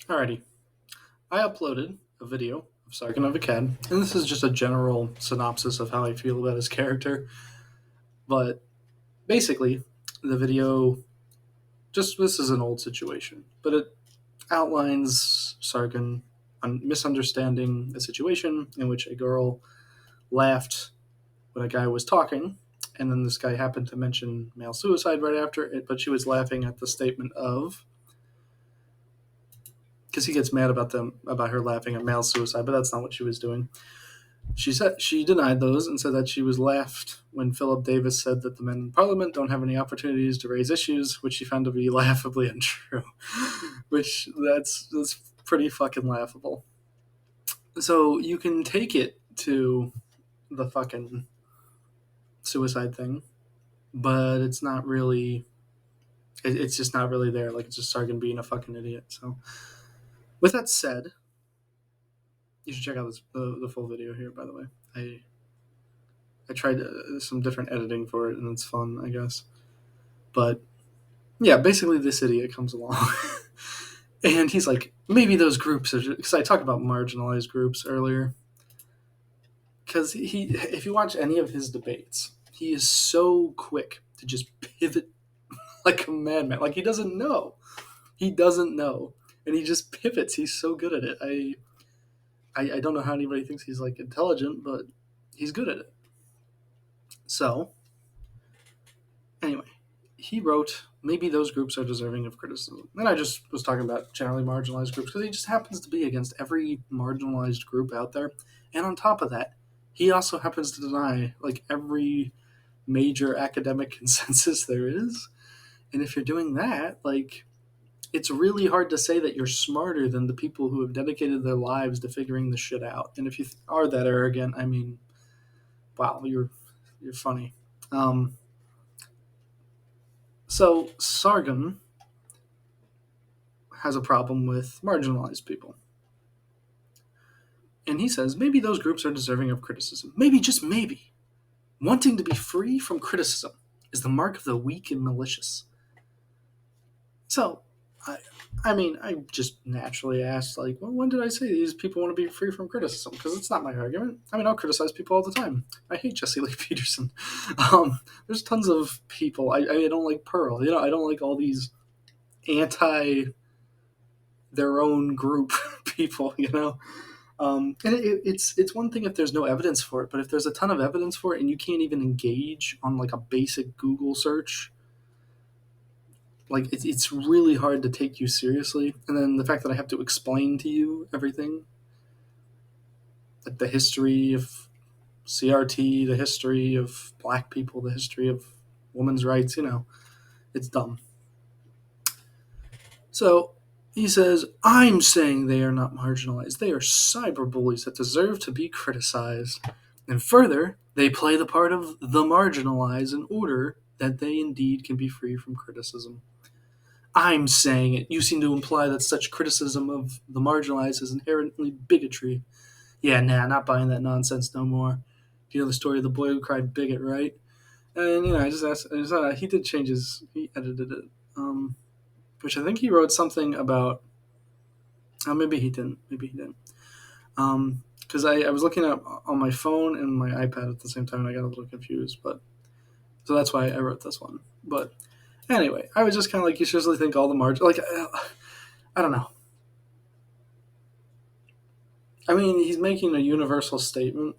Alrighty, I uploaded a video of Sargon of Akkad, and this is just a general synopsis of how I feel about his character. But basically, the video just this is an old situation, but it outlines Sargon misunderstanding a situation in which a girl laughed when a guy was talking, and then this guy happened to mention male suicide right after it, but she was laughing at the statement of because he gets mad about her laughing at male suicide, but that's not what she was doing. She said she denied those and said that she was laughed when Philip Davis said that the men in Parliament don't have any opportunities to raise issues, which she found to be laughably untrue. Which that's pretty fucking laughable. So you can take it to the fucking suicide thing, but it's not really. It's just not really there. Like it's just Sargon being a fucking idiot. So, with that said, you should check out the full video here. By the way, I tried some different editing for it, and it's fun, I guess. But yeah, basically, this idiot comes along, and he's like, maybe those groups are because I talked about marginalized groups earlier. Because if you watch any of his debates, he is so quick to just pivot like a madman. Like he doesn't know, and he just pivots. He's so good at it. I don't know how anybody thinks he's like intelligent, but he's good at it. So anyway, he wrote, maybe those groups are deserving of criticism. And I just was talking about generally marginalized groups because he just happens to be against every marginalized group out there. And on top of that, he also happens to deny like every major academic consensus there is. And if you're doing that, like, it's really hard to say that you're smarter than the people who have dedicated their lives to figuring the shit out. And if you are that arrogant, I mean, wow, you're funny. So Sargon has a problem with marginalized people. And he says maybe those groups are deserving of criticism. Maybe, just maybe. Wanting to be free from criticism is the mark of the weak and malicious. So, I, I mean, I just naturally asked, like, well, when did I say these people want to be free from criticism? Because it's not my argument. I mean, I'll criticize people all the time. I hate Jesse Lee Peterson. There's tons of people. I don't like Pearl. I don't like all these anti their own group people. And it's one thing if there's no evidence for it, but if there's a ton of evidence for it and you can't even engage on like a basic Google search, like it's really hard to take you seriously. And then the fact that I have to explain to you everything, like the history of CRT, the history of black people, the history of women's rights, it's dumb. So he says, I'm saying they are not marginalized. They are cyberbullies that deserve to be criticized. And further, they play the part of the marginalized in order that they indeed can be free from criticism. I'm saying it. You seem to imply that such criticism of the marginalized is inherently bigotry. Yeah, nah, not buying that nonsense no more. You know the story of the boy who cried bigot, right? And I just asked. He did changes. He edited it, which I think he wrote something about. Oh, maybe he didn't. Maybe he didn't. Because I was looking up on my phone and my iPad at the same time, and I got a little confused. But so that's why I wrote this one. But anyway, I was just kind of like, you seriously think all the margin, like, I don't know. I mean, he's making a universal statement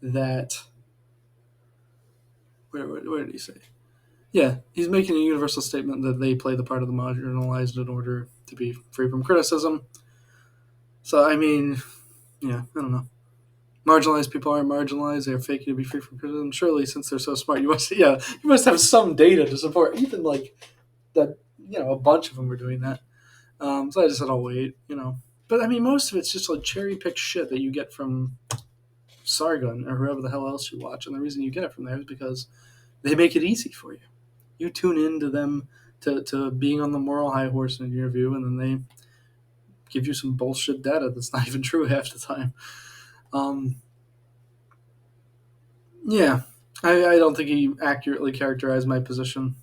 that. Where did he say? Yeah, he's making a universal statement that they play the part of the marginalized in order to be free from criticism. So, I mean, yeah, I don't know. Marginalized people aren't marginalized; they're faking to be free from criticism. Surely, since they're so smart, you must have some data to support. Even like that, a bunch of them are doing that. So I just said, I'll wait. But I mean, most of it's just like cherry picked shit that you get from Sargon or whoever the hell else you watch, and the reason you get it from there is because they make it easy for you. You tune in to them to being on the moral high horse in your view, and then they give you some bullshit data that's not even true half the time. Um, yeah, I don't think he accurately characterized my position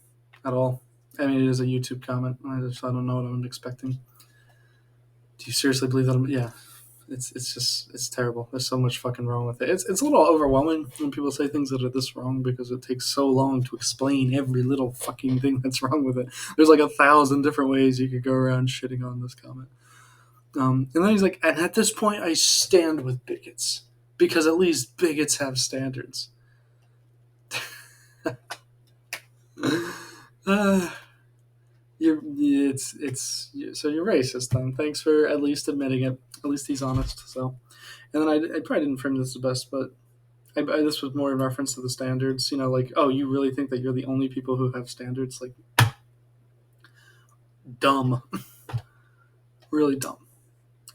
at all. I mean, it is a YouTube comment. I don't know what I'm expecting. Do you seriously believe that? Yeah, it's terrible. There's so much fucking wrong with it. It's a little overwhelming when people say things that are this wrong because it takes so long to explain every little fucking thing that's wrong with it. There's like 1,000 different ways you could go around shitting on this comment. And then he's like, and at this point, I stand with bigots because at least bigots have standards. So you're racist then. Thanks for at least admitting it. At least he's honest. So, and then I probably didn't frame this the best, but this was more in reference to the standards. You know, like, oh, you really think that you're the only people who have standards? Like, dumb, really dumb.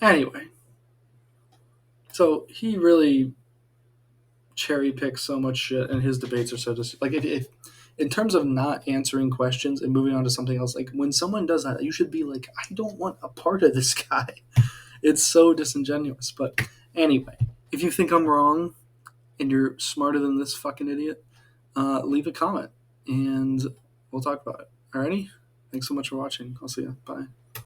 Anyway, so he really cherry picks so much shit, and his debates are so just like if in terms of not answering questions and moving on to something else. Like when someone does that, you should be like, I don't want a part of this guy. It's so disingenuous. But anyway, if you think I'm wrong and you're smarter than this fucking idiot, leave a comment and we'll talk about it. Alrighty? Thanks so much for watching. I'll see you. Bye.